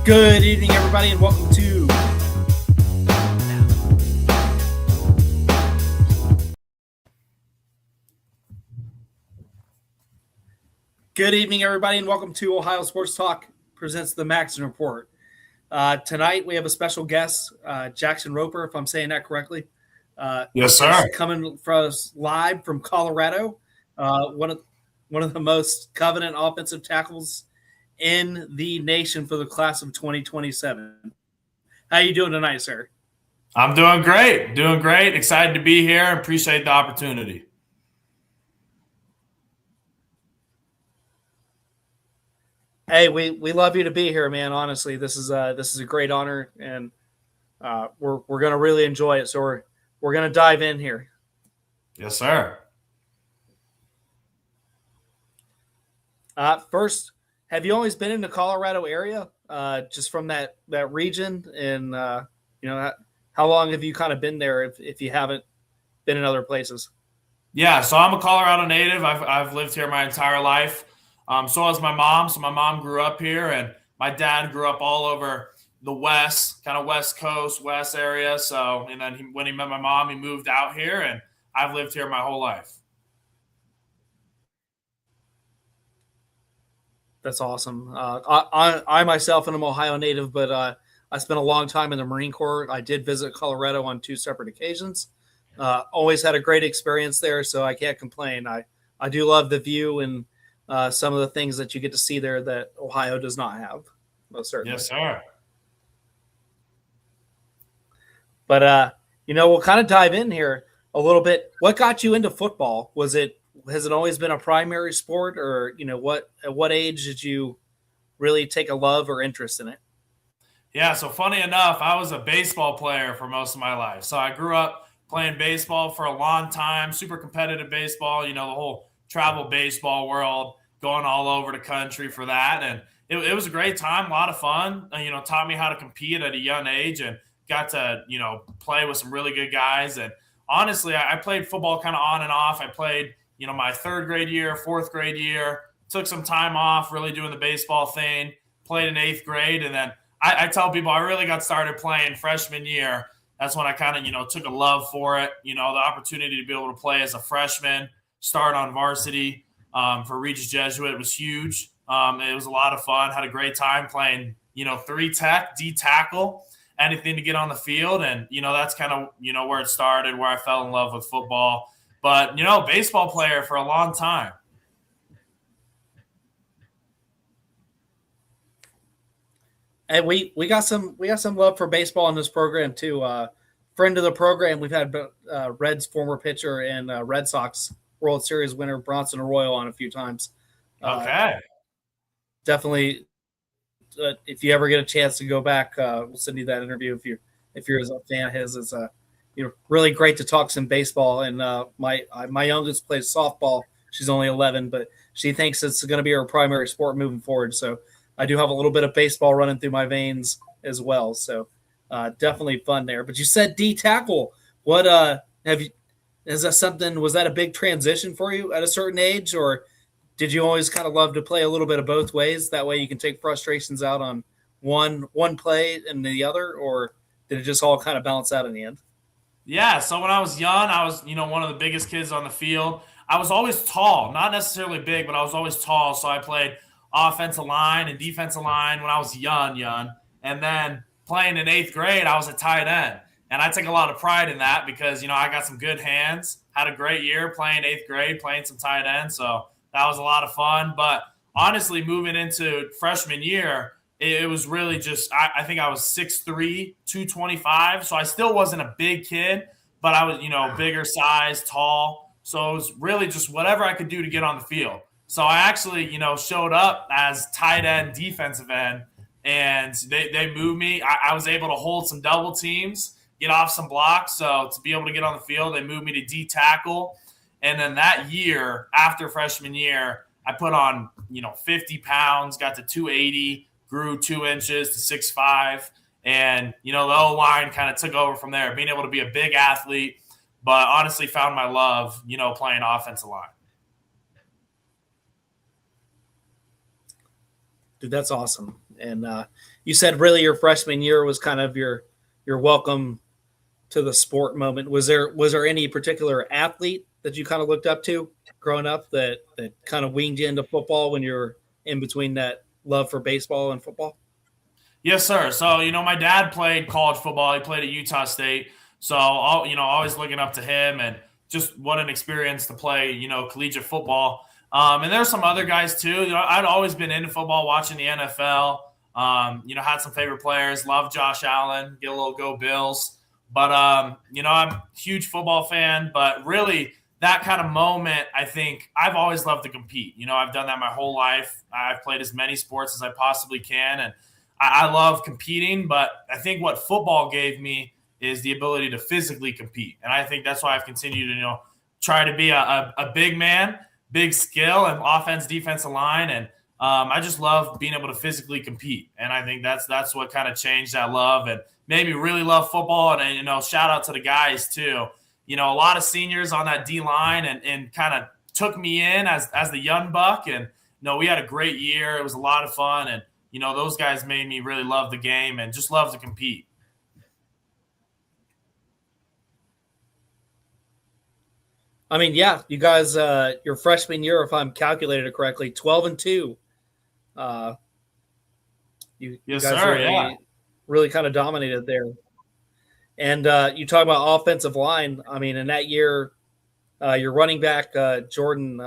Good evening, everybody, and welcome to Ohio Sports Talk presents the Maxon Report. Tonight we have a special guest, Jackson Roper, if I'm saying that correctly. Yes, sir. Coming from us live from Colorado, one of the most coveted offensive tackles in the nation for the class of 2027. How you doing tonight, sir? I'm doing great. Excited to be here. Appreciate the opportunity. Hey, we love you to be here, man. Honestly, this is a great honor, and we're gonna really enjoy it. So we're gonna dive in here. Yes, sir. First, have you always been in the Colorado area, just from that region? And how long have you kind of been there? If you haven't been in other places? Yeah, so I'm a Colorado native. I've lived here my entire life. So has my mom. So my mom grew up here, and my dad grew up all over the West, kind of West Coast, West area. So, and then when he met my mom, he moved out here, and I've lived here my whole life. That's awesome. I myself am an Ohio native, but I spent a long time in the Marine Corps. I did visit Colorado on 2 separate occasions. Always had a great experience there, so I can't complain. I do love the view and some of the things that you get to see there that Ohio does not have. Most certainly. Yes, sir. But we'll kind of dive in here a little bit. What got you into football? Has it always been a primary sport, or at what age did you really take a love or interest in it? Yeah, so funny enough, I was a baseball player for most of my life. So I grew up playing baseball for a long time, super competitive baseball, the whole travel baseball world, going all over the country for that. And it was a great time, a lot of fun, taught me how to compete at a young age and got to, play with some really good guys. And honestly, I played football kind of on and off. I played, my 3rd grade year, 4th grade year, took some time off really doing the baseball thing, played in 8th grade. And then I tell people I really got started playing freshman year. That's when I kind of, took a love for it. The opportunity to be able to play as a freshman, start on varsity for Regis Jesuit was huge. It was a lot of fun. Had a great time playing, 3 tech, D tackle, anything to get on the field. And, that's kind of, where it started, where I fell in love with football. But, baseball player for a long time. And we got some love for baseball in this program too. Friend of the program, we've had Reds former pitcher and Red Sox World Series winner Bronson Arroyo on a few times. Okay. Definitely, if you ever get a chance to go back, we'll send you that interview if you're a fan of his. It's really great to talk some baseball. And my youngest plays softball. She's only 11, but she thinks it's going to be her primary sport moving forward. So I do have a little bit of baseball running through my veins as well. So definitely fun there. But you said D tackle. What is that something? Was that a big transition for you at a certain age, or did you always kind of love to play a little bit of both ways? That way you can take frustrations out on one play and the other, or did it just all kind of balance out in the end? Yeah, so when I was young, I was, one of the biggest kids on the field. I was always tall, not necessarily big, but I was always tall. So I played offensive line and defensive line when I was young. And then playing in 8th grade, I was a tight end. And I take a lot of pride in that because, I got some good hands, had a great year playing 8th grade, playing some tight end. So that was a lot of fun. But honestly, moving into freshman year, it was really just, I think I was 6'3", 225. So I still wasn't a big kid, but I was, bigger size, tall. So it was really just whatever I could do to get on the field. So I actually, showed up as tight end, defensive end, and they moved me. I was able to hold some double teams, get off some blocks. So to be able to get on the field, they moved me to D tackle. And then that year, after freshman year, I put on, 50 pounds, got to 280, grew 2 inches to 6'5". And, the O-line kind of took over from there, being able to be a big athlete, but honestly found my love, playing offensive line. Dude, that's awesome. And you said really your freshman year was kind of your welcome to the sport moment. Was there any particular athlete that you kind of looked up to growing up that kind of weaned you into football when you're in between that love for baseball and football? Yes, sir. So, my dad played college football. He played at Utah State. So, always looking up to him and just what an experience to play, collegiate football. And there's some other guys too. I'd always been into football, watching the NFL. Had some favorite players. Love Josh Allen. Get a little go Bills. But, I'm a huge football fan. But really, that kind of moment, I think I've always loved to compete. I've done that my whole life. I've played as many sports as I possibly can. And I love competing, but I think what football gave me is the ability to physically compete. And I think that's why I've continued to, try to be a big man, big skill and offense, defensive line. And I just love being able to physically compete. And I think that's what kind of changed that love and made me really love football. And, shout out to the guys too. A lot of seniors on that D line and kind of took me in as the young buck. And, we had a great year. It was a lot of fun. And, those guys made me really love the game and just love to compete. I mean, yeah, you guys, your freshman year, if I'm calculated it correctly, 12-2. You Yes, guys sir. really kind of dominated there. And you talk about offensive line. I mean, in that year, your running back, Jordan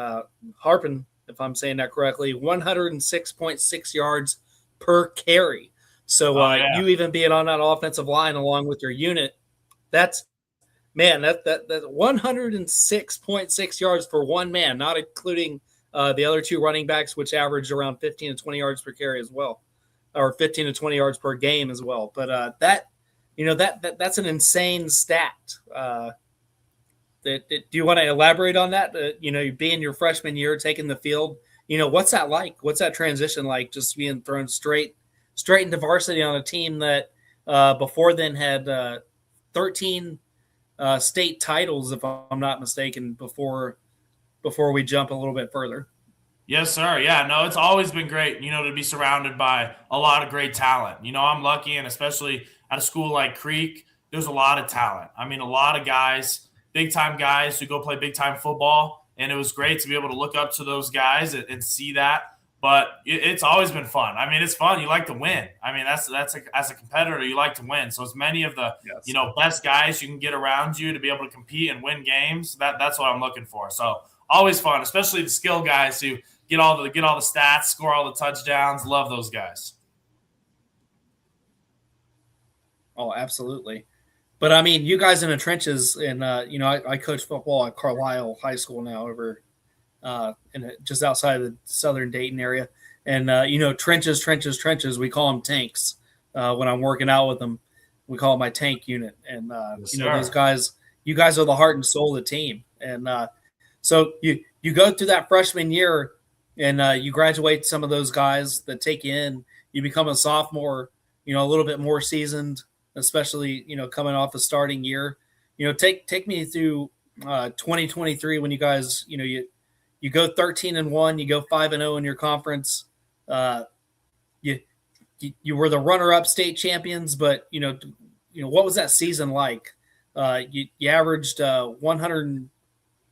Harpin, if I'm saying that correctly, 106.6 yards per carry. So you even being on that offensive line along with your unit, that's 106.6 yards for one man, not including the other two running backs, which averaged around 15 to 20 yards per carry as well, or 15 to 20 yards per game as well. But that's an insane stat. Do you want to elaborate on that? Being your freshman year, taking the field, what's that like? What's that transition like? Just being thrown straight into varsity on a team that before then had 13 state titles, if I'm not mistaken, before we jump a little bit further. Yes, sir. Yeah, no, it's always been great, to be surrounded by a lot of great talent. I'm lucky, and especially at a school like Creek, there's a lot of talent. I mean, a lot of guys, big-time guys who go play big-time football, and it was great to be able to look up to those guys and see that. But it's always been fun. I mean, it's fun. You like to win. I mean, that's as a competitor, you like to win. So as many of the best guys you can get around you to be able to compete and win games, that's what I'm looking for. So always fun, especially the skill guys who get all the stats, score all the touchdowns. Love those guys. Oh, absolutely. But I mean, you guys in the trenches, and I coach football at Carlisle High School now, over just outside of the southern Dayton area, and trenches. We call them tanks. When I'm working out with them, we call it my tank unit, and those guys. You guys are the heart and soul of the team, and so you go through that freshman year, and you graduate some of those guys that take you in. You become a sophomore, a little bit more seasoned, especially coming off the starting year. Take me through 2023 when you guys you go 13-1, you go 5-0 in your conference. You were the runner-up state champions, but what was that season like? You averaged 100,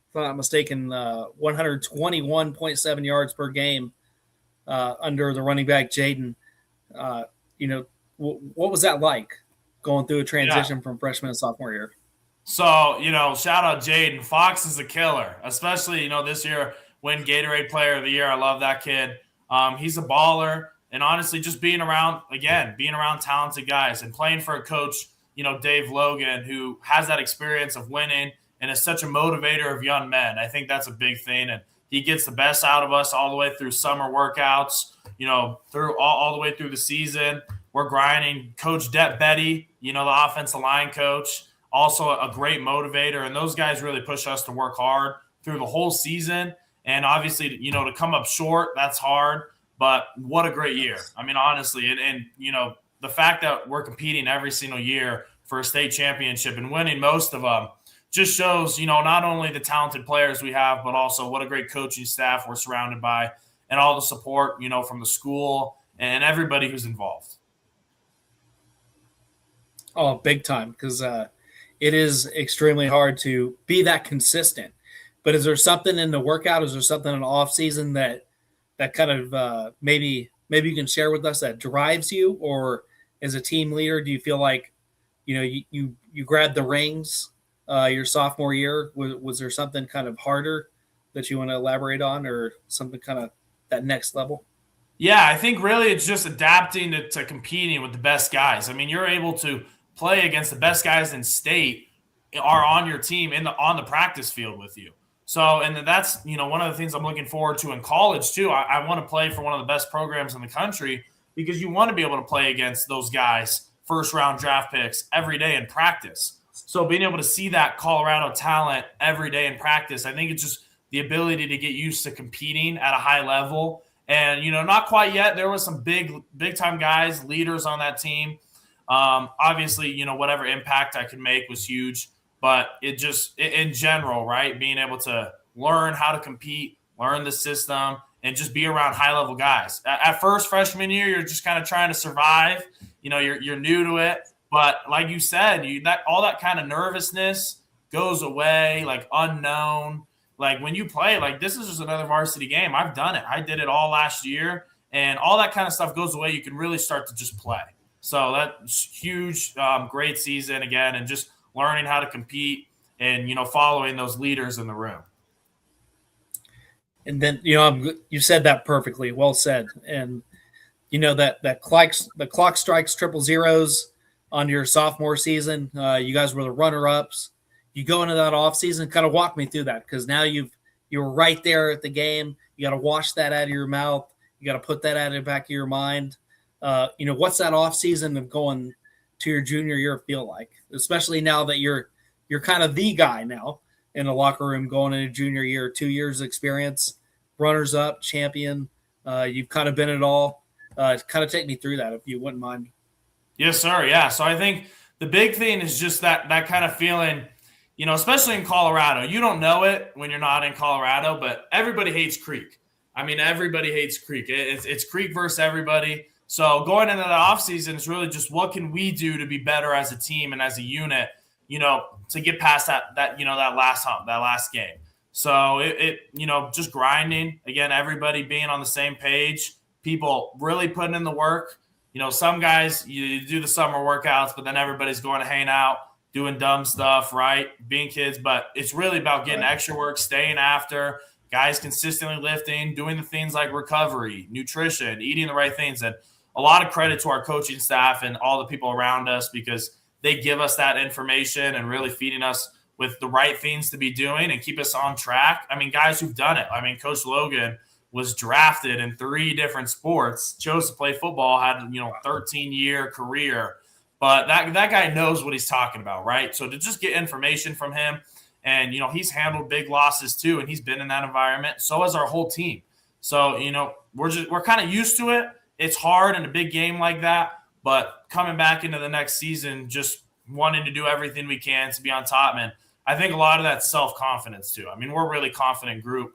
if I'm not mistaken, 121.7 yards per game under the running back Jaden. What was that like going through a transition from freshman to sophomore year? So, shout out Jaden. Fox is a killer, especially, this year win Gatorade Player of the Year. I love that kid. He's a baller. And honestly, just being around talented guys and playing for a coach, Dave Logan, who has that experience of winning and is such a motivator of young men. I think that's a big thing. And he gets the best out of us all the way through summer workouts, through all the way through the season. We're grinding. Coach Depp Betty, the offensive line coach, also a great motivator. And those guys really push us to work hard through the whole season. And obviously, to come up short, that's hard. But what a great year. I mean, honestly, and the fact that we're competing every single year for a state championship and winning most of them just shows, not only the talented players we have, but also what a great coaching staff we're surrounded by and all the support, from the school and everybody who's involved. Oh, big time, because it is extremely hard to be that consistent. But is there something in the workout? Is there something in the off season that kind of maybe you can share with us that drives you, or as a team leader, do you feel like you grabbed the rings your sophomore year? Was there something kind of harder that you want to elaborate on, or something kind of that next level? Yeah, I think really it's just adapting to competing with the best guys. I mean, you're able to play against the best guys in state are on your team on the practice field with you. So, and that's one of the things I'm looking forward to in college too. I want to play for one of the best programs in the country because you want to be able to play against those guys, first round draft picks every day in practice. So being able to see that Colorado talent every day in practice, I think it's just the ability to get used to competing at a high level. And, not quite yet. There was some big time guys, leaders on that team. Obviously, whatever impact I could make was huge. But it just, in general, right, being able to learn how to compete, learn the system, and just be around high-level guys. At first, freshman year, you're just kind of trying to survive. You're new to it. But like you said, all that kind of nervousness goes away, like unknown. Like when you play, like this is just another varsity game. I've done it. I did it all last year, and all that kind of stuff goes away. You can really start to just play. So that's huge, great season again, and just learning how to compete and following those leaders in the room. And then you said that perfectly, well said. And that the clock strikes triple zeros on your sophomore season. You guys were the runner-ups. You go into that off season, kind of walk me through that, because now you were right there at the game. You got to wash that out of your mouth. You got to put that out of the back of your mind. What's that off season of going to your junior year feel like, especially now that you're kind of the guy now in the locker room going into junior year, 2 years experience, runners up, champion. You've kind of been it all. Kind of take me through that if you wouldn't mind. Yes, sir. Yeah. So I think the big thing is just that kind of feeling. Especially in Colorado, you don't know it when you're not in Colorado, but everybody hates Creek. I mean, everybody hates Creek. It's Creek versus everybody. So going into the offseason is really just what can we do to be better as a team and as a unit, to get past that last hump, that last game. So just grinding. Again, everybody being on the same page, people really putting in the work. Some guys, you do the summer workouts, but then everybody's going to hang out, doing dumb stuff, right? Being kids, but it's really about getting extra work, staying after, guys consistently lifting, doing the things like recovery, nutrition, eating the right things. And a lot of credit to our coaching staff and all the people around us because they give us that information and really feeding us with the right things to be doing and keep us on track. I mean, guys who've done it. I mean, Coach Logan was drafted in 3 different sports, chose to play football, had 13-year career. But that guy knows what he's talking about, right? So to just get information from him, and he's handled big losses too, and he's been in that environment. So has our whole team. So we're kind of used to it. It's hard in a big game like that, but coming back into the next season, just wanting to do everything we can to be on top, man. I think a lot of that's self-confidence too. I mean, we're a really confident group.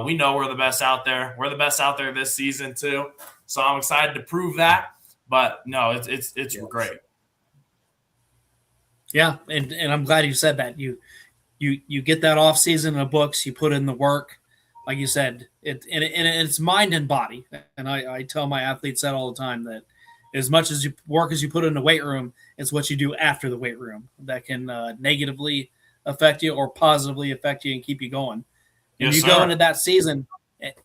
We know we're the best out there. We're the best out there this season too. So I'm excited to prove that. But no, it's great. Yeah, and I'm glad you said that. You get that off season in the books. You put in the work, like you said. It's mind and body. And I tell my athletes that all the time, that as much as you work as you put in the weight room, it's what you do after the weight room that can negatively affect you or positively affect you and keep you going. And you go into that season,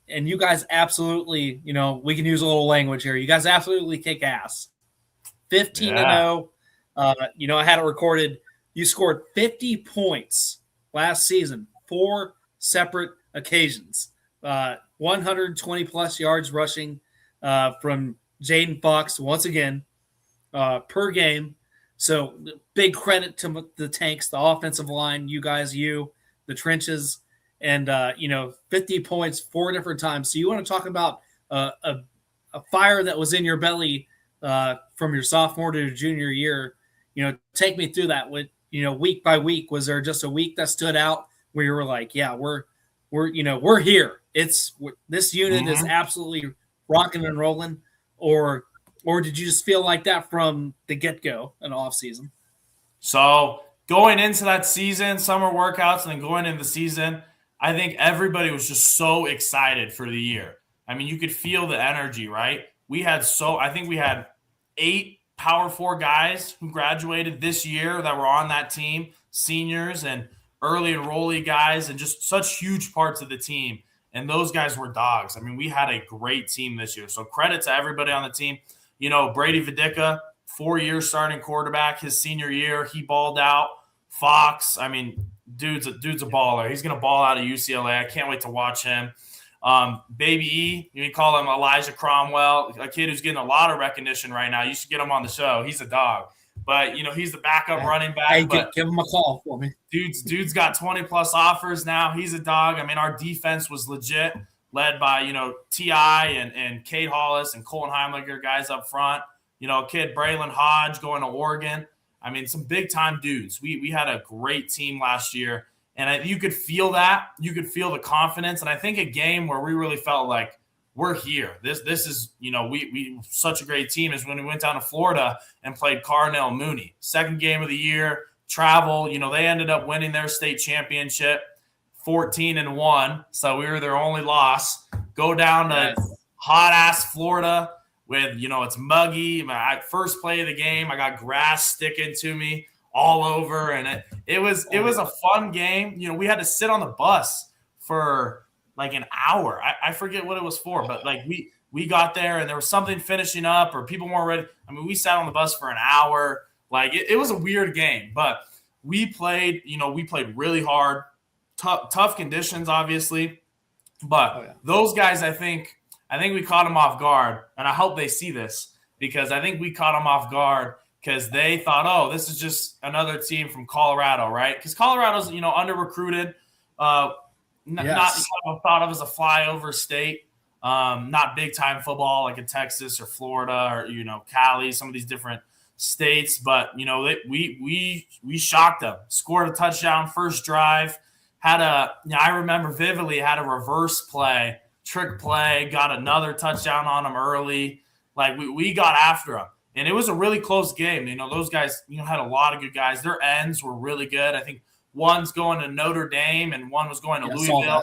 and you guys absolutely, we can use a little language here. You guys absolutely kick ass. 15-0. I had it recorded. You scored 50 points last season, 4 separate occasions. 120 plus yards rushing from Jaden Fox once again per game. So big credit to the Tanks, the offensive line, you guys, the trenches, and 50 points 4 different times. So you want to talk about a fire that was in your belly from your sophomore to your junior year. Take me through that with, week by week. Was there just a week that stood out where you were like, yeah, we're here. This unit is absolutely rocking and rolling, or did you just feel like that from the get-go in the off season? So going into that season, summer workouts, and then going into the season, I think everybody was just so excited for the year. I mean, you could feel the energy, right? I think we had 8 Power 4 guys who graduated this year that were on that team, seniors and early enrollee guys, and just such huge parts of the team. And those guys were dogs. I mean, we had a great team this year. So credit to everybody on the team. Brady Vidica, 4 years starting quarterback. His senior year, he balled out. Fox, I mean, dude's a baller. He's going to ball out of UCLA. I can't wait to watch him. Baby E, you call him Elijah Cromwell, a kid who's getting a lot of recognition right now. You should get him on the show. He's a dog. But, he's the backup running back. Hey, but give him a call for me. Dude's got 20-plus offers now. He's a dog. I mean, our defense was legit, led by, T.I. and Kate Hollis and Colin Heimlicher, guys up front. Kid Braylon Hodge going to Oregon. I mean, some big-time dudes. We had a great team last year, and you could feel that. You could feel the confidence. And I think a game where we really felt like we're here. This is, we such a great team is when we went down to Florida and played Carnell Mooney. Second game of the year, travel. They ended up winning their state championship 14-1. So we were their only loss. Go down to hot-ass Florida with, it's muggy. My first play of the game, I got grass sticking to me all over. And it was a fun game. We had to sit on the bus for like an hour. I forget what it was for, but like we got there and there was something finishing up or people weren't ready. I mean, we sat on the bus for an hour. Like it was a weird game, but we played really hard, tough conditions, obviously. But those guys, I think we caught them off guard, and I hope they see this because I think we caught them off guard because they thought, oh, this is just another team from Colorado, right? Because Colorado's, under-recruited, not thought of as a flyover state, not big-time football like in Texas or Florida or, Cali, some of these different states. But, we shocked them, scored a touchdown first drive, I remember vividly, had a reverse play, trick play, got another touchdown on them early. Like we got after them. And it was a really close game. Those guys, had a lot of good guys. Their ends were really good. I think one's going to Notre Dame and one was going to Louisville.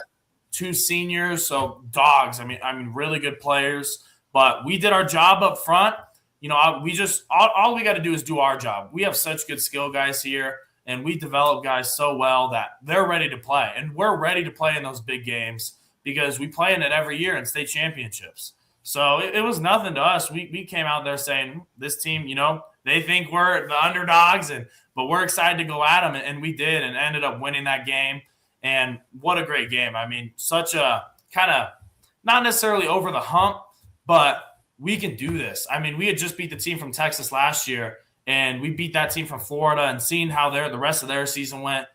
2 seniors, so dogs. I mean, really good players. But we did our job up front. We just all we got to do is do our job. We have such good skill guys here, and we develop guys so well that they're ready to play. And we're ready to play in those big games because we play in it every year in state championships. So it was nothing to us. We came out there saying this team, they think we're the underdogs, but we're excited to go at them, and we did and ended up winning that game. And what a great game. I mean, such a kind of not necessarily over the hump, but we can do this. I mean, we had just beat the team from Texas last year, and we beat that team from Florida, and seeing how the rest of their season went,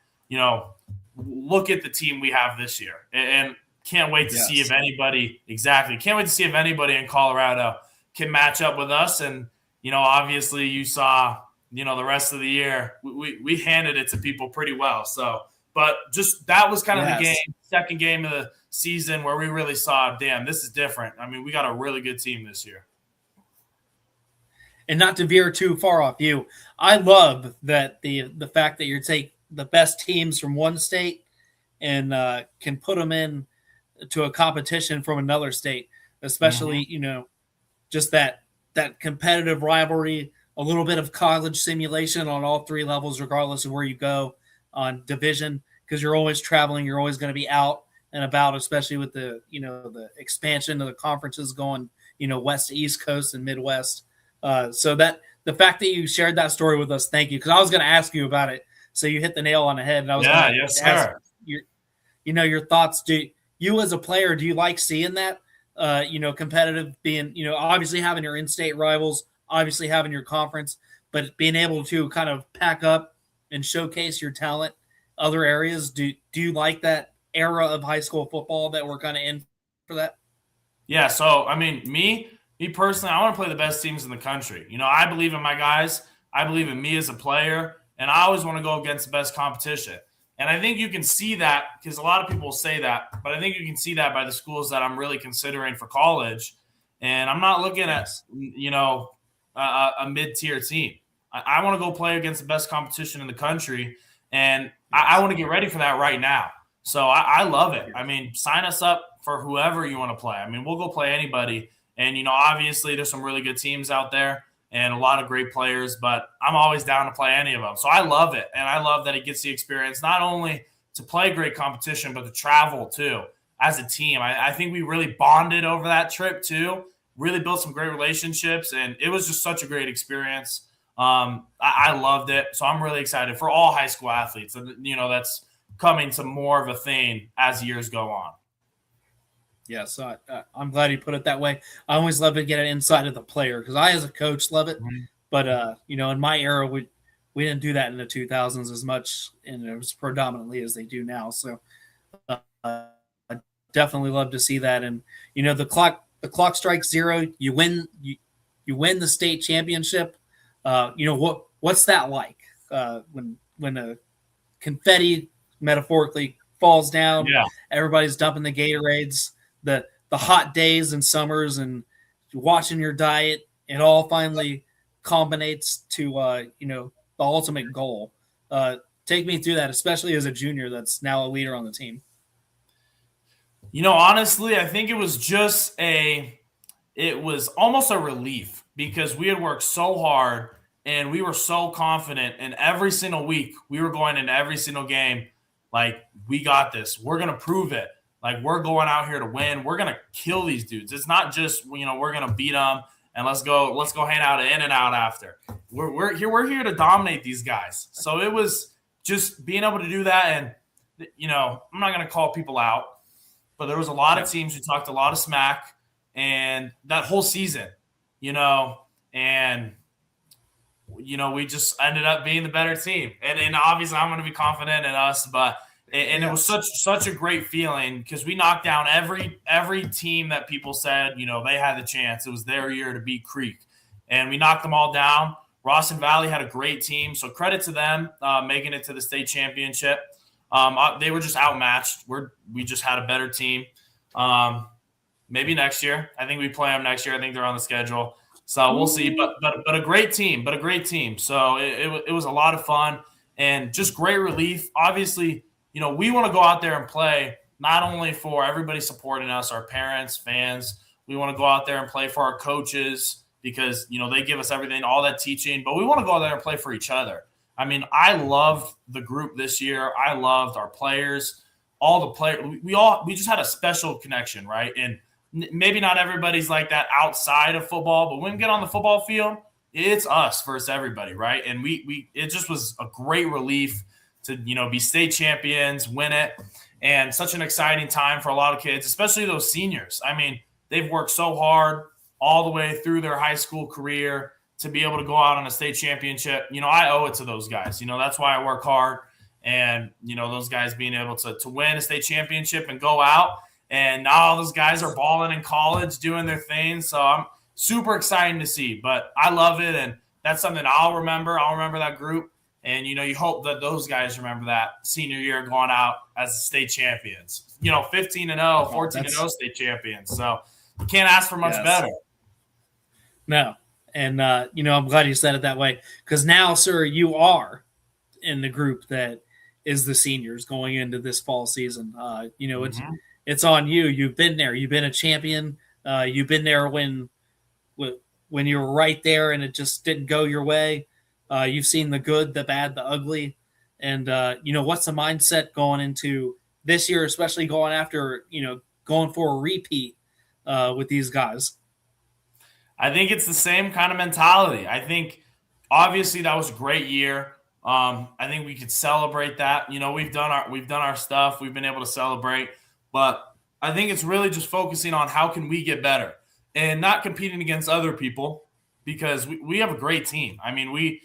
look at the team we have this year. And can't wait to see if anybody in Colorado can match up with us. And, obviously you saw, the rest of the year, we handed it to people pretty well. So, but just that was kind of the game, second game of the season where we really saw, damn, this is different. I mean, we got a really good team this year. And not to veer too far off you, I love that the fact that you take the best teams from one state and can put them in to a competition from another state, especially, just that competitive rivalry, a little bit of college simulation on all 3 levels, regardless of where you go on division, because you're always traveling. You're always going to be out and about, especially with the expansion of the conferences going, west to east coast and Midwest. So that the fact that you shared that story with us, thank you. Cause I was going to ask you about it. So you hit the nail on the head. And I was going to ask your thoughts. Do you as a player, do you like seeing that, competitive being, obviously having your in-state rivals, obviously having your conference, but being able to kind of pack up and showcase your talent other areas? Do you like that era of high school football that we're kind of in for that? Yeah. So, I mean, me personally, I want to play the best teams in the country. I believe in my guys. I believe in me as a player, and I always want to go against the best competition. And I think you can see that because a lot of people say that, but I think you can see that by the schools that I'm really considering for college. And I'm not looking at, Yes. a mid-tier team. I want to go play against the best competition in the country, and I Yes. want to get ready for that right now. So I love it. I Yes. mean, sign us up for whoever you want to play. I mean, we'll go play anybody. And, obviously there's some really good teams out there and a lot of great players, but I'm always down to play any of them. So I love it. And I love that he gets the experience not only to play great competition, but to travel too as a team. I think we really bonded over that trip too, really built some great relationships, and it was just such a great experience. I loved it. So I'm really excited for all high school athletes. And, that's coming to more of a thing as years go on. Yes, I'm glad you put it that way. I always love to get an insight of the player because I, as a coach, love it. Mhm. But in my era, we didn't do that in the 2000s as much, and it was predominantly as they do now. So I definitely love to see that. And the clock strikes zero. You win. You win the state championship. What's that like when a confetti metaphorically falls down? Yeah. Everybody's dumping the Gatorades. The hot days and summers and watching your diet, it all finally culminates to the ultimate goal. Take me through that, especially as a junior that's now a leader on the team. Honestly, I think it was almost a relief because we had worked so hard and we were so confident. And every single week we were going into every single game like, we got this. We're going to prove it. Like, we're going out here to win. We're going to kill these dudes. It's not just, we're going to beat them and let's go hang out at In-N-Out after. We're here to dominate these guys. So it was just being able to do that. And, I'm not going to call people out, but there was a lot of teams who talked a lot of smack and that whole season, and, we just ended up being the better team. And obviously I'm going to be confident in us, but it was such a great feeling because we knocked down every team that people said, they had the chance. It was their year to beat Creek. And we knocked them all down. Rawson Valley had a great team, so credit to them making it to the state championship. They were just outmatched. We just had a better team. Maybe next year. I think we play them next year. I think they're on the schedule. So we'll see. But a great team. So it was a lot of fun and just great relief. Obviously, we want to go out there and play not only for everybody supporting us, our parents, fans. We want to go out there and play for our coaches because, they give us everything, all that teaching. But we want to go out there and play for each other. I mean, I love the group this year. I loved our players, all the players. We just had a special connection, right? And maybe not everybody's like that outside of football, but when we get on the football field, it's us versus everybody, right? And it just was a great relief to, be state champions, win it, and such an exciting time for a lot of kids, especially those seniors. I mean, they've worked so hard all the way through their high school career to be able to go out on a state championship. I owe it to those guys. That's why I work hard. And, those guys being able to win a state championship and go out. And now all those guys are balling in college, doing their thing. So I'm super excited to see. But I love it, and that's something I'll remember. I'll remember that group. And, you hope that those guys remember that senior year going out as state champions. 15-0, 14-0 state champions. So you can't ask for much better. No. And, I'm glad you said it that way because now, sir, you are in the group that is the seniors going into this fall season. It's on you. You've been there. You've been a champion. You've been there when you were right there and it just didn't go your way. You've seen the good, the bad, the ugly. And, what's the mindset going into this year, especially going after, going for a repeat with these guys? I think it's the same kind of mentality. I think obviously that was a great year. I think we could celebrate that. We've done our stuff. We've been able to celebrate, but I think it's really just focusing on how can we get better and not competing against other people because we have a great team. I mean, we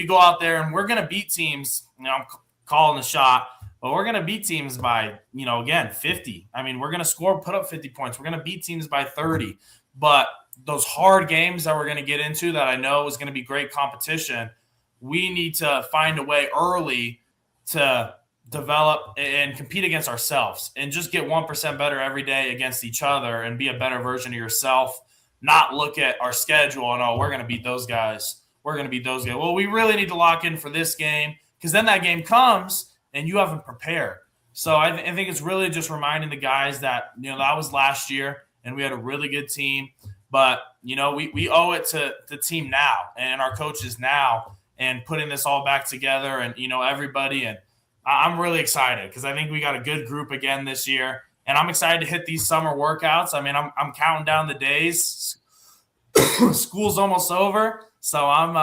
go out there and we're going to beat teams. I'm calling the shot, but we're going to beat teams by, again, 50. I mean, we're going to put up 50 points. We're going to beat teams by 30, but those hard games that we're going to get into that I know is going to be great competition, we need to find a way early to develop and compete against ourselves and just get 1% better every day against each other and be a better version of yourself. Not look at our schedule and, oh, we're going to beat those guys. We're going to beat those guys. Well, we really need to lock in for this game, because then that game comes and you haven't prepared. So I think it's really just reminding the guys that, that was last year and we had a really good team. But, we owe it to the team now and our coaches now and putting this all back together and, everybody. And I'm really excited because I think we got a good group again this year. And I'm excited to hit these summer workouts. I mean, I'm counting down the days. School's almost over. So I'm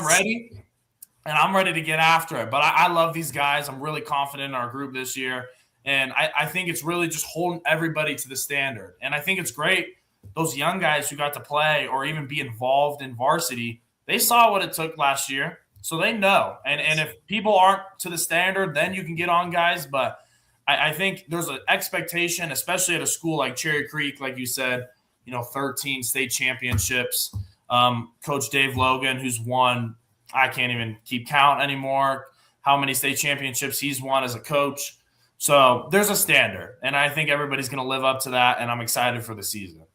ready. And I'm ready to get after it. But I love these guys. I'm really confident in our group this year. And I think it's really just holding everybody to the standard. And I think it's great. Those young guys who got to play or even be involved in varsity, they saw what it took last year. So they know. And if people aren't to the standard, then you can get on guys. But I think there's an expectation, especially at a school like Cherry Creek, like you said, 13 state championships. Coach Dave Logan, who's won, I can't even keep count anymore, how many state championships he's won as a coach. So there's a standard, and I think everybody's going to live up to that, and I'm excited for the season.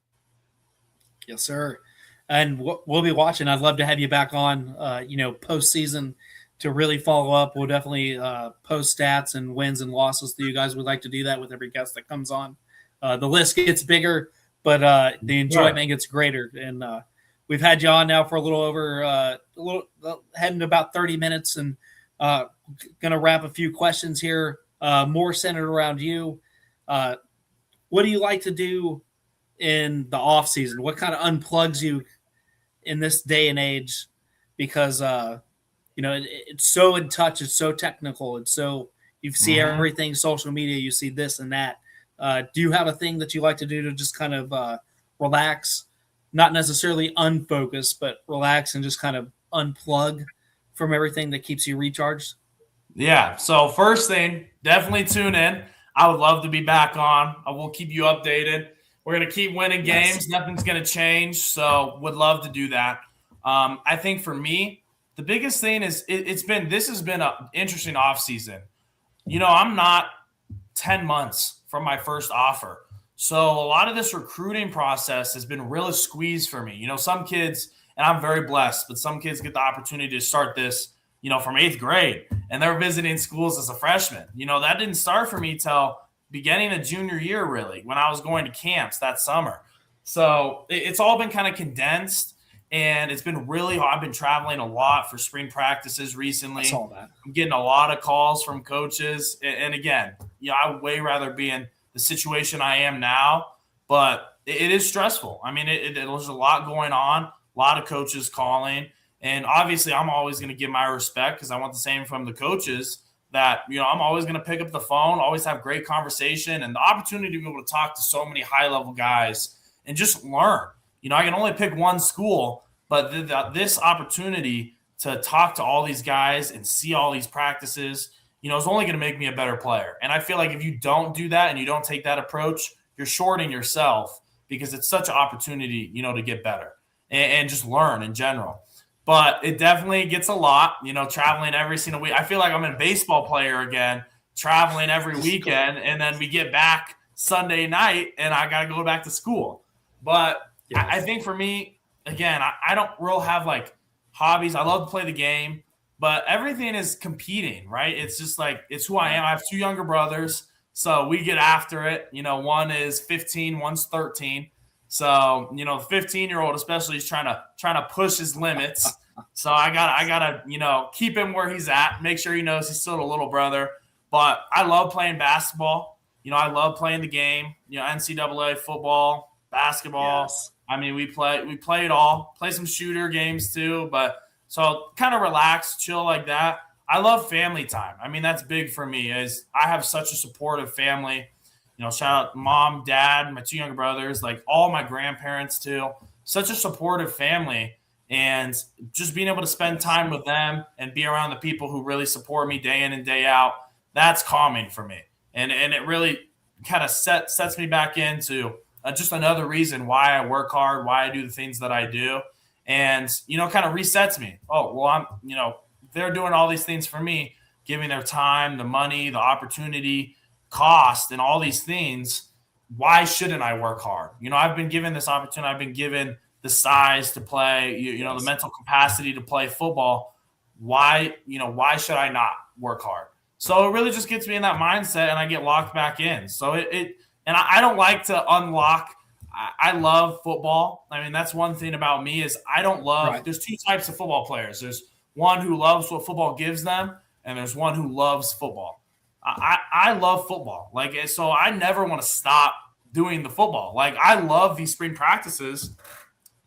Yes, sir. And we'll be watching. I'd love to have you back on, postseason to really follow up. We'll definitely post stats and wins and losses to you guys. We'd like to do that with every guest that comes on. The list gets bigger, but the enjoyment gets greater. And we've had you on now for a little over, heading to about 30 minutes, and going to wrap a few questions here, more centered around you. What do you like to do in the off season? What kind of unplugs you in this day and age? Because, it's so in touch. It's so technical. It's so, you see everything, social media, you see this and that. Do you have a thing that you like to do to just kind of relax, not necessarily unfocus, but relax and just kind of unplug from everything that keeps you recharged? Yeah. So first thing, definitely tune in. I would love to be back on. I will keep you updated. We're going to keep winning games. Nothing's going to change. So would love to do that. I think for me, the biggest thing is this has been an interesting offseason. I'm not 10 months from my first offer. So a lot of this recruiting process has been really squeezed for me. Some kids, and I'm very blessed, but some kids get the opportunity to start this, from 8th grade, and they're visiting schools as a freshman. That didn't start for me till beginning of junior year, really, when I was going to camps that summer. So it's all been kind of condensed, and it's been really hard. I've been traveling a lot for spring practices recently. I saw that. I'm getting a lot of calls from coaches. And again, I would way rather be in the situation I am now, but it is stressful. I mean, there's a lot going on, a lot of coaches calling. And obviously, I'm always going to give my respect because I want the same from the coaches that, I'm always going to pick up the phone, always have great conversation, and the opportunity to be able to talk to so many high-level guys and just learn. I can only pick one school, but this opportunity to talk to all these guys and see all these practices, is only going to make me a better player. And I feel like if you don't do that and you don't take that approach, you're shorting yourself because it's such an opportunity, to get better and just learn in general. But it definitely gets a lot, traveling every single week. I feel like I'm a baseball player again, traveling every weekend, and then we get back Sunday night, and I got to go back to school. But I think for me, again, I don't really have, hobbies. I love to play the game, but everything is competing, right? It's just it's who I am. I have 2 younger brothers, so we get after it. One is 15, one's 13. So, the 15-year-old especially is trying to push his limits. So I gotta, keep him where he's at, make sure he knows he's still a little brother. But I love playing basketball. I love playing the game, NCAA football, basketball. Yes. I mean, we play it all, play some shooter games too. But so kind of relax, chill like that. I love family time. I mean, that's big for me is I have such a supportive family. Shout out mom, dad, my 2 younger brothers, all my grandparents too. Such a supportive family, and just being able to spend time with them and be around the people who really support me day in and day out, that's calming for me. And it really kind of sets me back into just another reason why I work hard, why I do the things that I do, and, kind of resets me. Oh, well, they're doing all these things for me. giving their time, the money, the opportunity, cost, and all these things, why shouldn't I work hard? I've been given this opportunity. I've been given the size to play, the mental capacity to play football. Why should I not work hard? So it really just gets me in that mindset, and I get locked back in. So and I don't like to unlock. I love football. I mean, that's one thing about me is I don't love. Right. There's two types of football players. There's one who loves what football gives them, and there's one who loves football. I love football. So I never want to stop doing the football. I love these spring practices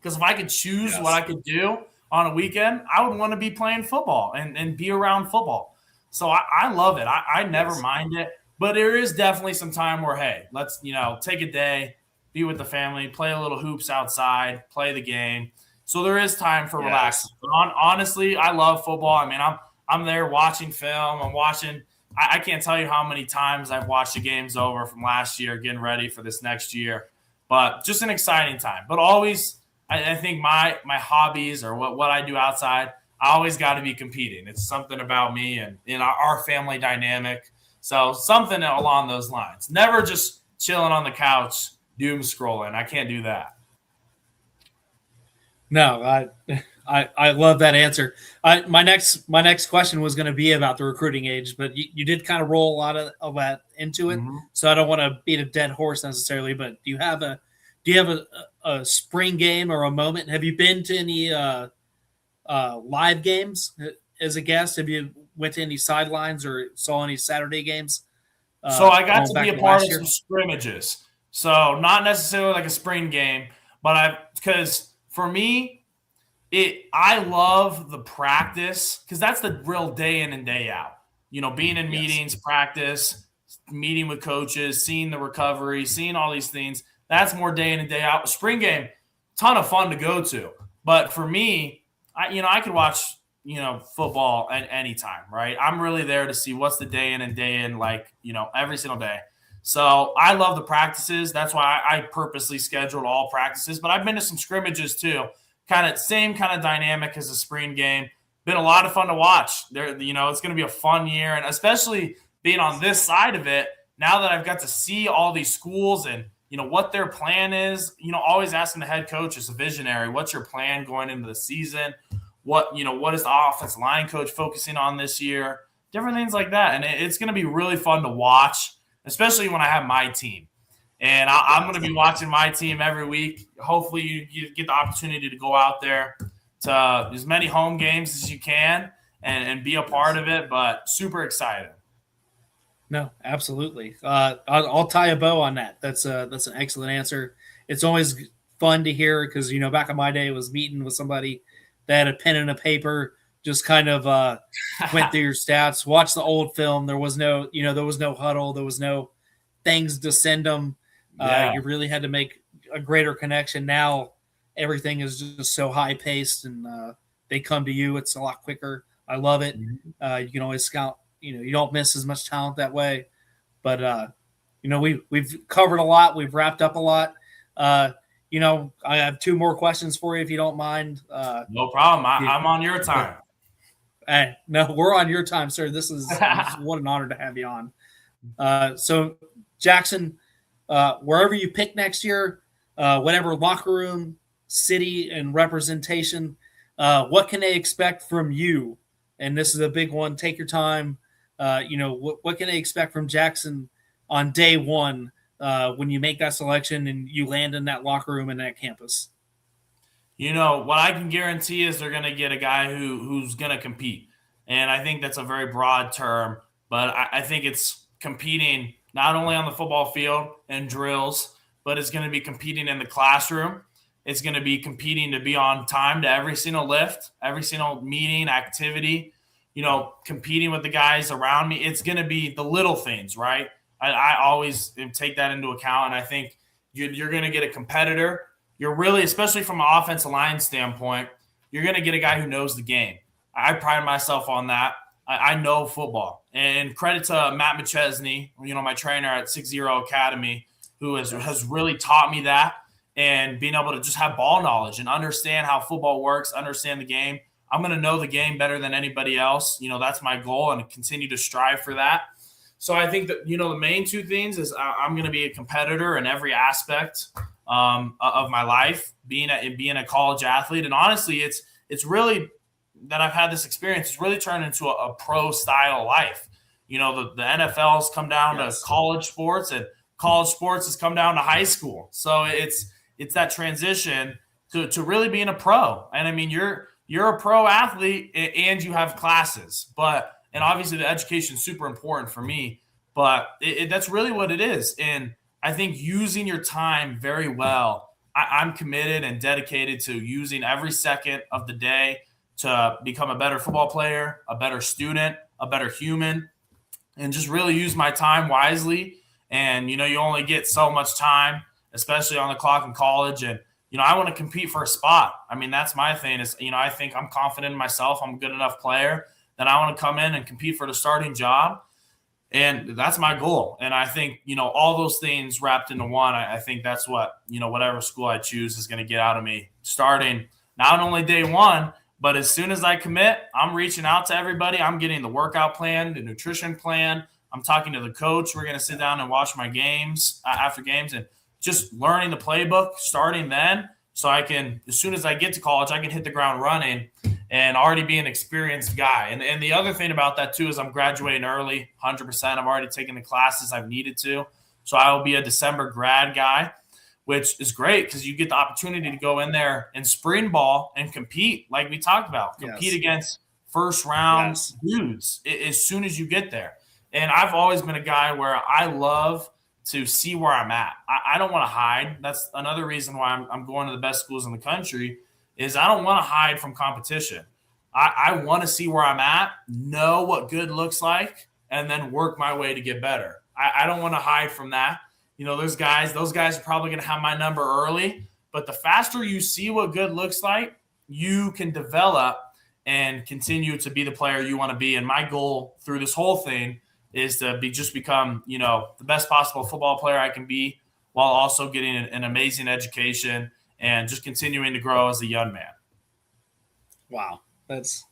because if I could choose what I could do on a weekend, I would want to be playing football and be around football. So I love it. I never mind it. But there is definitely some time where, hey, let's, take a day, be with the family, play a little hoops outside, play the game. So there is time for relaxing. But honestly, I love football. I mean, I'm there watching film. I'm watching. I can't tell you how many times I've watched the games over from last year, getting ready for this next year. But just an exciting time. But always, I think my hobbies or what I do outside, I always got to be competing. It's something about me and in our family dynamic. So something along those lines. Never just chilling on the couch, doom scrolling. I can't do that. No, I love that answer. My next question was going to be about the recruiting age, but you did kind of roll a lot of that into it. Mm-hmm. So I don't want to beat a dead horse necessarily, but do you have a spring game or a moment? Have you been to any live games as a guest? Have you went to any sidelines or saw any Saturday games? So I got to be a part of some scrimmages. So not necessarily like a spring game, but because for me, I love the practice because that's the real day in and day out. Being in meetings, practice, meeting with coaches, seeing the recovery, seeing all these things. That's more day in and day out. A spring game, ton of fun to go to. But for me, I could watch football at any time, right? I'm really there to see what's the day in and day in, every single day. So I love the practices. That's why I purposely scheduled all practices. But I've been to some scrimmages too. Same kind of dynamic as a spring game. Been a lot of fun to watch. It's going to be a fun year, and especially being on this side of it. Now that I've got to see all these schools and what their plan is. Always asking the head coach as a visionary, what's your plan going into the season? What is the offensive line coach focusing on this year? Different things like that, and it's going to be really fun to watch, especially when I have my team. And I'm going to be watching my team every week. Hopefully you get the opportunity to go out there to as many home games as you can and be a part of it, but super excited. No, absolutely. I'll tie a bow on that. That's an excellent answer. It's always fun to hear because, back in my day, I was meeting with somebody that had a pen and a paper, just kind of went through your stats, watched the old film. There was no huddle. There was no things to send them. You really had to make a greater connection. Now everything is just so high paced and they come to you. It's a lot quicker. I love it. You can always scout. You don't miss as much talent that way. But we've covered a lot. We've wrapped up a lot. I have two more questions for you if you don't mind. No problem. I'm on your time. No, we're on your time, sir. This is what an honor to have you on. So, Jackson, wherever you pick next year, whatever locker room, city, and representation, what can they expect from you? And this is a big one. Take your time. What can they expect from Jackson on day one when you make that selection and you land in that locker room and that campus? What I can guarantee is they're going to get a guy who's going to compete. And I think that's a very broad term, but I think it's competing not only on the football field and drills, but it's going to be competing in the classroom. It's going to be competing to be on time to every single lift, every single meeting, activity, competing with the guys around me. It's going to be the little things, right? I always take that into account, and I think you're going to get a competitor. You're really, especially from an offensive line standpoint, you're going to get a guy who knows the game. I pride myself on that. I know football. And credit to Matt McChesney, my trainer at 6-0 Academy, who has really taught me that and being able to just have ball knowledge and understand how football works, understand the game. I'm going to know the game better than anybody else. That's my goal, and continue to strive for that. So I think that, the main two things is I'm going to be a competitor in every aspect of my life, being a college athlete. And honestly, it's really that I've had this experience. It's really turned into a pro style life. The NFL has come down to college sports, and college sports has come down to high school. So it's that transition to really being a pro. And I mean, you're a pro athlete and you have classes, and obviously the education is super important for me, but that's really what it is. And I think using your time very well, I'm committed and dedicated to using every second of the day to become a better football player, a better student, a better human, and just really use my time wisely. And, you only get so much time, especially on the clock in college. And, I want to compete for a spot. I mean, that's my thing is, I think I'm confident in myself. I'm a good enough player that I want to come in and compete for the starting job. And that's my goal. And I think, all those things wrapped into one, I think that's what, whatever school I choose is going to get out of me starting not only day one, but as soon as I commit, I'm reaching out to everybody. I'm getting the workout plan, the nutrition plan. I'm talking to the coach. We're going to sit down and watch my games after games and just learning the playbook starting then. So I can, as soon as I get to college, I can hit the ground running and already be an experienced guy. And the other thing about that too is I'm graduating early, 100%. I've already taken the classes I've needed to. So I will be a December grad guy, which is great because you get the opportunity to go in there and spring ball and compete like we talked about. Compete against first round dudes as soon as you get there. And I've always been a guy where I love to see where I'm at. I don't want to hide. That's another reason why I'm going to the best schools in the country is I don't want to hide from competition. I want to see where I'm at, know what good looks like, and then work my way to get better. I don't want to hide from that. Those guys are probably going to have my number early, but the faster you see what good looks like, you can develop and continue to be the player you want to be. And my goal through this whole thing is to become, the best possible football player I can be while also getting an amazing education and just continuing to grow as a young man. Wow. That's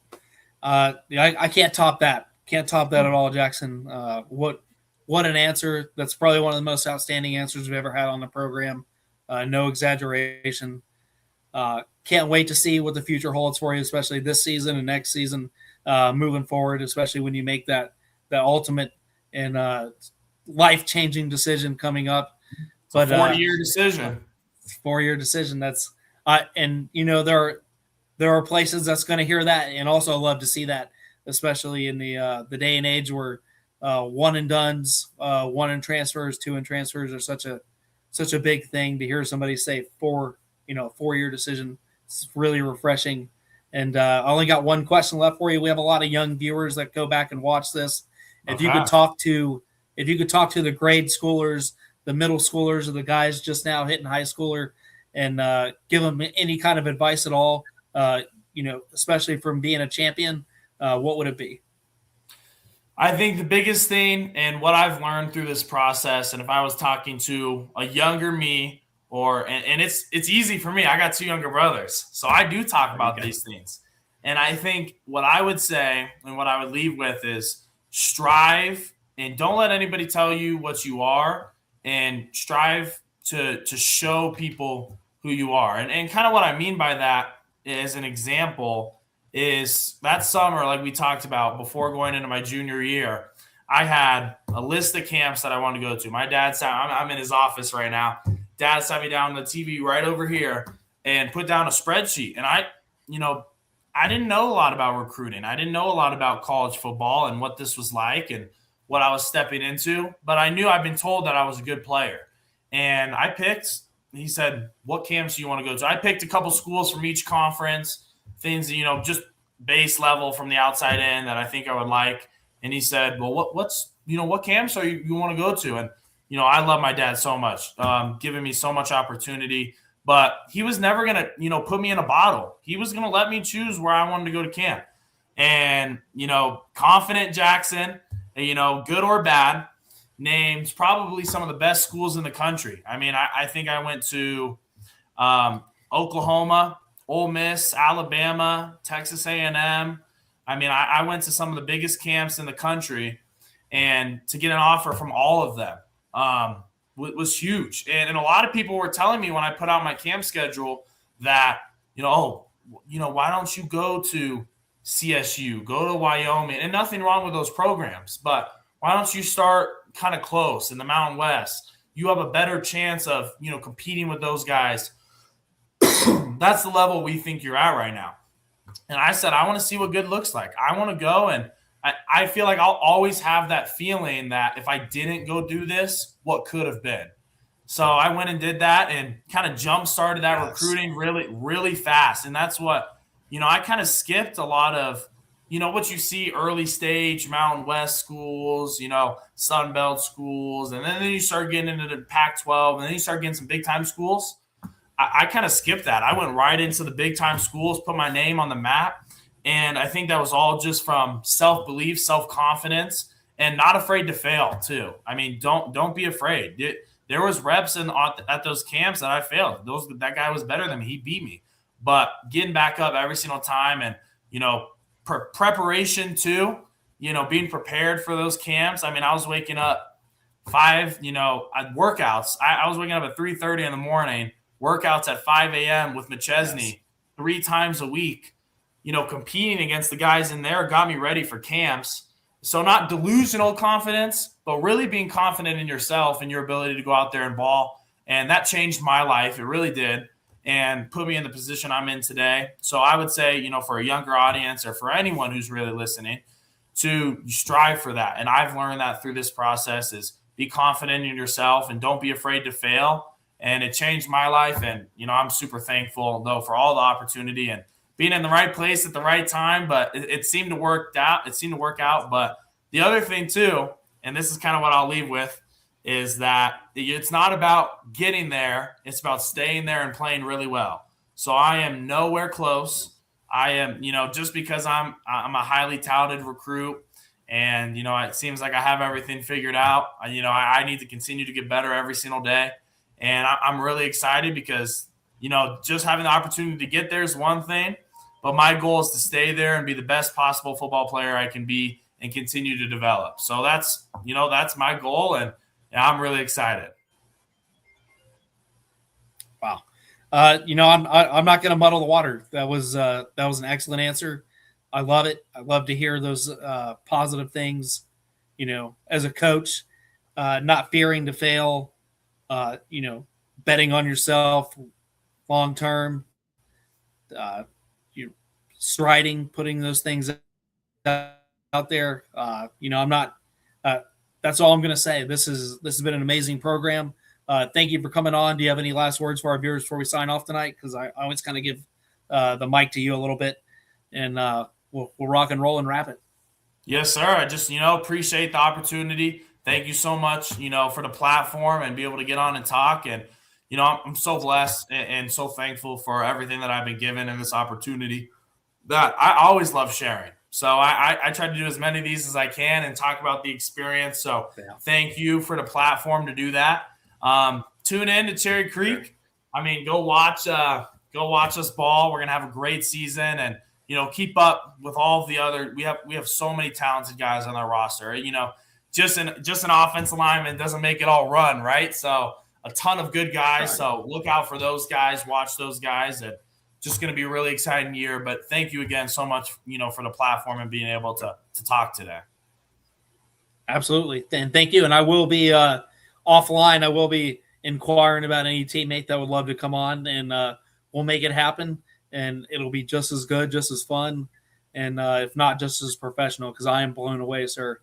I can't top that. Can't top that at all, Jackson. What an answer. That's probably one of the most outstanding answers we've ever had on the program. No exaggeration. Can't wait to see what the future holds for you, especially this season and next season moving forward, especially when you make that ultimate and life-changing decision coming up. But 4-year decision. 4-year decision. That's and there are places that's going to hear that and also love to see that, especially in the day and age where one and dones, one and transfers, two and transfers are such a big thing. To hear somebody say 4-year decision, it's really refreshing. And I only got one question left for you. We have a lot of young viewers that go back and watch this. If you could talk to the grade schoolers, the middle schoolers, or the guys just now hitting high schooler, and give them any kind of advice at all, especially from being a champion, what would it be? I think the biggest thing and what I've learned through this process, and if I was talking to a younger me, and it's easy for me. I got 2 younger brothers, so I do talk about these things. And I think what I would say and what I would leave with is strive and don't let anybody tell you what you are, and strive to show people who you are. And kind of what I mean by that as an example is that summer, like we talked about before going into my junior year, I had a list of camps that I wanted to go to. My dad sat, I'm in his office right now. Dad sat me down on the TV right over here and put down a spreadsheet. And I didn't know a lot about recruiting. I didn't know a lot about college football and what this was like and what I was stepping into. But I knew I'd been told that I was a good player. And I picked, he said, what camps do you want to go to? I picked a couple schools from each conference, things, just base level from the outside in that I think I would like. And he said, well, what camps are you want to go to? And, I love my dad so much, giving me so much opportunity. But he was never going to, put me in a bottle. He was going to let me choose where I wanted to go to camp. And, confident Jackson, good or bad, named probably some of the best schools in the country. I mean, I think I went to Oklahoma, Ole Miss, Alabama, Texas A&M. I mean, I went to some of the biggest camps in the country, and to get an offer from all of them was huge. And a lot of people were telling me when I put out my camp schedule that, why don't you go to CSU, go to Wyoming, and nothing wrong with those programs, but why don't you start kind of close in the Mountain West? You have a better chance of, competing with those guys. That's the level we think you're at right now. And I said, I want to see what good looks like. I want to go, and I feel like I'll always have that feeling that if I didn't go do this, what could have been. So I went and did that and kind of jump-started that recruiting really, really fast. And that's what, I kind of skipped a lot of, what you see early stage Mountain West schools, Sun Belt schools. And then you start getting into the Pac-12, and then you start getting some big-time schools. I kind of skipped that. I went right into the big-time schools, put my name on the map. And I think that was all just from self-belief, self-confidence, and not afraid to fail too. I mean, don't be afraid. There was reps at those camps that I failed. That guy was better than me. He beat me. But getting back up every single time, and, preparation too, being prepared for those camps. I mean, I was waking up workouts. I was waking up at 3:30 in the morning, workouts at 5 a.m. with McChesney 3 times a week. Competing against the guys in there got me ready for camps. So not delusional confidence, but really being confident in yourself and your ability to go out there and ball. And that changed my life. It really did, and put me in the position I'm in today. So I would say, for a younger audience, or for anyone who's really listening, to strive for that. And I've learned that through this process is be confident in yourself and don't be afraid to fail. And it changed my life. And, I'm super thankful, though, for all the opportunity and being in the right place at the right time. But it seemed to work out. It seemed to work out. But the other thing, too, and this is kind of what I'll leave with, is that it's not about getting there. It's about staying there and playing really well. So I am nowhere close. I am, just because I'm a highly touted recruit, and, it seems like I have everything figured out. I need to continue to get better every single day. And I'm really excited because, just having the opportunity to get there is one thing, but my goal is to stay there and be the best possible football player I can be and continue to develop. So that's my goal, and I'm really excited. Wow. I'm not going to muddle the water. That was an excellent answer. I love it. I love to hear those positive things, as a coach, not fearing to fail, betting on yourself long-term, striding, putting those things out there. I'm not, that's all I'm going to say. This has been an amazing program. Thank you for coming on. Do you have any last words for our viewers before we sign off tonight? Because I always kind of give the mic to you a little bit, and we'll rock and roll and wrap it. Yes, sir. I just, appreciate the opportunity. Thank you so much, for the platform and be able to get on and talk. And, I'm so blessed and so thankful for everything that I've been given in this opportunity that I always love sharing. So I try to do as many of these as I can and talk about the experience. So Thank you for the platform to do that. Tune in to Cherry Creek. I mean, go watch us ball. We're going to have a great season, and, keep up with all the other, we have so many talented guys on our roster, just an offensive lineman doesn't make it all run, right? So a ton of good guys. Right. So look out for those guys, watch those guys, and just going to be a really exciting year. But thank you again so much, for the platform and being able to talk today. Absolutely. And thank you. And I will be offline. I will be inquiring about any teammate that would love to come on, and we'll make it happen. And it'll be just as good, just as fun, and if not just as professional, because I am blown away, sir.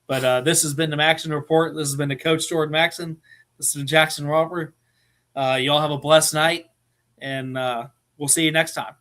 But this has been the Maxon Report. This has been the Coach Jordan Maxon. This is Jackson Robert. You all have a blessed night, and we'll see you next time.